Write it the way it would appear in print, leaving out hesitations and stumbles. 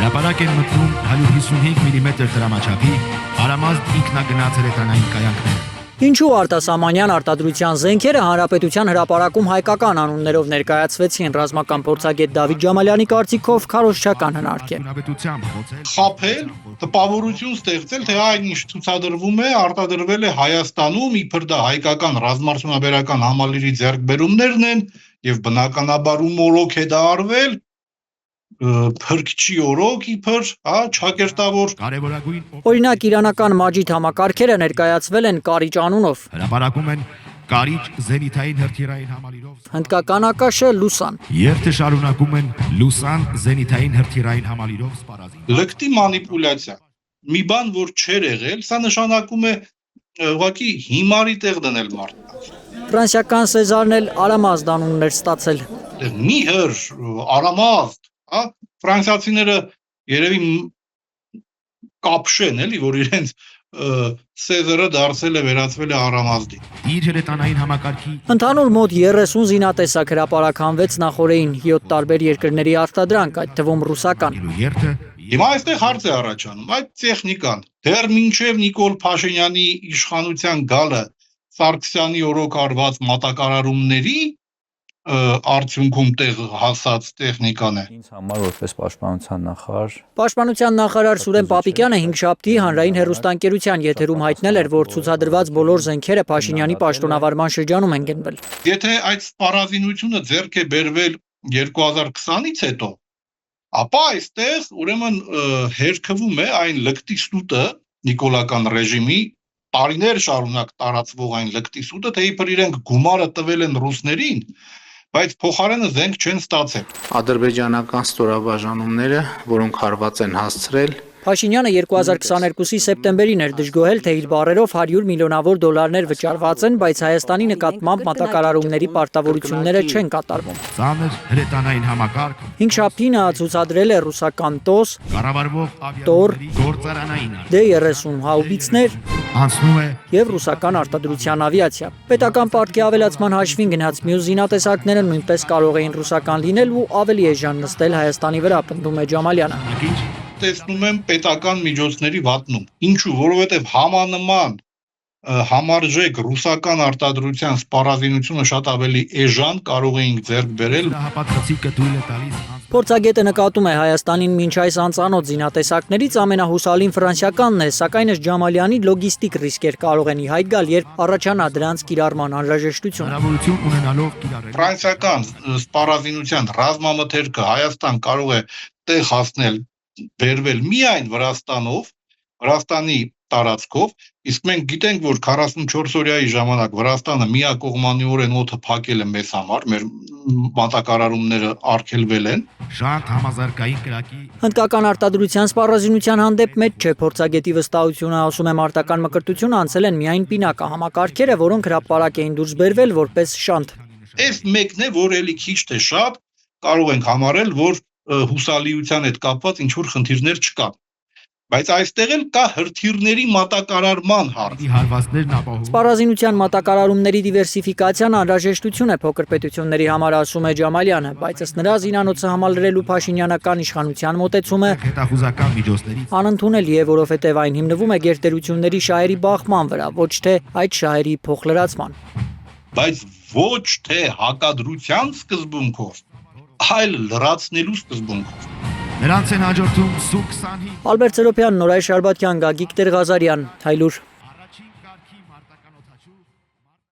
Հրապարակ են մտնում 155 մմ դրամաչափի արամազդ ինքնագնաց հրետանային կայանքները։ Ինչու արտասահմանյան արտադրության զենքերը հանրապետության հրապարակում հայկական անուններով ներկայացվեցին ռազմական փորձագետ Դավիթ Ջամալյանի կարծիքով քարոզչական հնարք է։ Խաբել, տպավորություն ստեղծել, թե այն ինչ ցուցադրվում է, արտադրվել է Հայաստանում, իբր դա հայկական ռազմաարդյունաբերական համալիրի ձեռքբերումներն են եւ բնականաբար ու մորոք է դա արվել։ Փրկչի օրոք իբր, չակերտավոր Օրինակ իրանական մաջիդ համակարգերը ներկայացվել են Կարիճ անունով։ Հրապարակում են Կարիճ զենիթային հրթիռային համալիրով։ Հնդկական ակաշը Լուսան։ Երթը շարունակում են Լուսան զենիթային հրթիռային համալիրով սպառազին։ Լկտի մանիպուլյացիա։ Մի բան, որ չէր եղել, սա նշանակում է ուղղակի հիմարի տեղ դնել մարդկանց։ Ֆրանսիական Սեզարն էլ Արամազդ անուններ ստացել։ Միհր, Արամազդ, ֆրանսիացիները երևի կապշեն էլի, որ իրենց Սեզարը դարձել է վերածվել է Արամազդի։ Իր հրետանային համակարգի Ընդհանուր մոտ 30 զինատեսակ հրապարականվեց նախորդին 7 տարբեր երկրների արտադրանք, այդ թվում ռուսական։ երթը Հիմա այստեղ հարց է առաջանում, այդ տեխնիկան դեռ մինչև Նիկոլ Փաշինյանի իշխանության գալը Սարգսյանի օրոք արված մատակարարումների արդյունքում տեղ հասած տեխնիկան է։ Ինձ համար որպես պաշտպանության նախարար Պաշտպանության նախարար Սուրեն Պապիկյանը 5-շաբթի հանրային հեռուստաընկերության եթերում հայտնել էր, որ ցուցադրված բոլոր զենքերը Փաշինյանի պաշտոնավարման շրջանում են գնվել։ Եթե այդ սպառազինությունը ձեռք է բերվել 2020-ից հետո, ապա այստեղ ուրեմն հերքվում է այն լկտի սուտը նիկոլական ռեժիմի տարիներ շարունակ տարածվող այն լկտի սուտը, թե իբր իրենք գումարը տվել են ռուսներին, բայց փոխարենը զենք չեն ստացել։ Ադրբեջանական ստորաբաժանումները, որոնք հարված են հասցրել Փաշինյանը 2022-ի սեպտեմբերին էր դժգոհել, թե իր բառերով 100 միլիոնավոր դոլարներ վճարված են, բայց Հայաստանի նկատմամբ մատակարարումների պարտավորությունները չեն կատարվում։ ծանր հրետանային համակարգ 5-շաբթի նա ցուցադրել է ռուսական ՏՕՍ, կառավարվող Տոր, գործարանային D-30 հաուբիցներ անցնում է եւ ռուսական արտադրության ավիացիա։ Պետական պարտքի ավելացման հաշվին գնաց մյուս զինատեսակները նույնպես կարող էին ռուսական լինել ու ավելի էժան նստել Հայաստանի վրա, պնդում է Ջամալյանը։ Տեսնում եմ պետական միջոցների վատնում։ Ինչու, որովհետև համանման համարժեք ռուսական արտադրության սպառազինությունը շատ ավելի էժան կարող էինք ձեռք բերել։ հապատկացիկը դույլ է տալիս Փորձագետը նկատում է Հայաստանին մինչ այս անծանոթ զինատեսակներից ամենահուսալին ֆրանսիականն է, սակայն ըստ Ջամալյանի լոգիստիկ ռիսկեր կարող են ի հայտ գալ, երբ առաջանա դրանց կիրառման անհրաժեշտություն։ հնարավորություն ունենալով կիրառել Ֆրանսիական սպառազինության ռազմամթերքը Հայաստան կարող է տեղ հասնել բերվել միայն Վրաստանի տարածքով, իսկ մենք գիտենք, որ 44 օրյայի ժամանակ Վրաստանը միակողմանիորեն օդը փակել է մեզ համար, մեր մատակարարումները արգելվել են։ շատ համազարգային կրակի Հնդկական արտադրության սպառազինության հանդեպ մեծ չէ փորձագետի վստահությունը, ասում է մարտական մկրտությունը անցել են միայն պինակա համակարգերը, որոնք հրապարակ էին դուրս բերվել որպես շանթ։ Այս մեկն է, որ էլի քիչ թե շատ կարող ենք համարել, որ հուսալիության հետ կապված ինչ որ խնդիրներ չկան։ Բայց այստեղ էլ կա հրթիռների մատակարարման հարց։ հարվածներն ապահովում Սպառազինության մատակարարումների դիվերսիֆիկացիան անհրաժեշտություն է փոքր պետությունների համար, ասում է Ջամալյանը, բայց ըստ նրա զինանոցը համալրելու փաշինյանական իշխանության մոտեցումը հետախուզական միջոցներից անընդունելի է, որովհետև այն հիմնվում է գերտերությունների շահերի բախման վրա, ոչ թե այդ շահերի փոխլրացման։ Բայց ոչ թե հակադրության սկզբունքով, այլ լրացնելու սկզբունքով։ նրանց են հաջորդում Su-25 Ալբերտ Սերոբյան, Նորայր Շարբաթյան, Գագիկ Տեր-Ղազարյան, Հայլուր։ առաջին կարգի մարտական օդաչու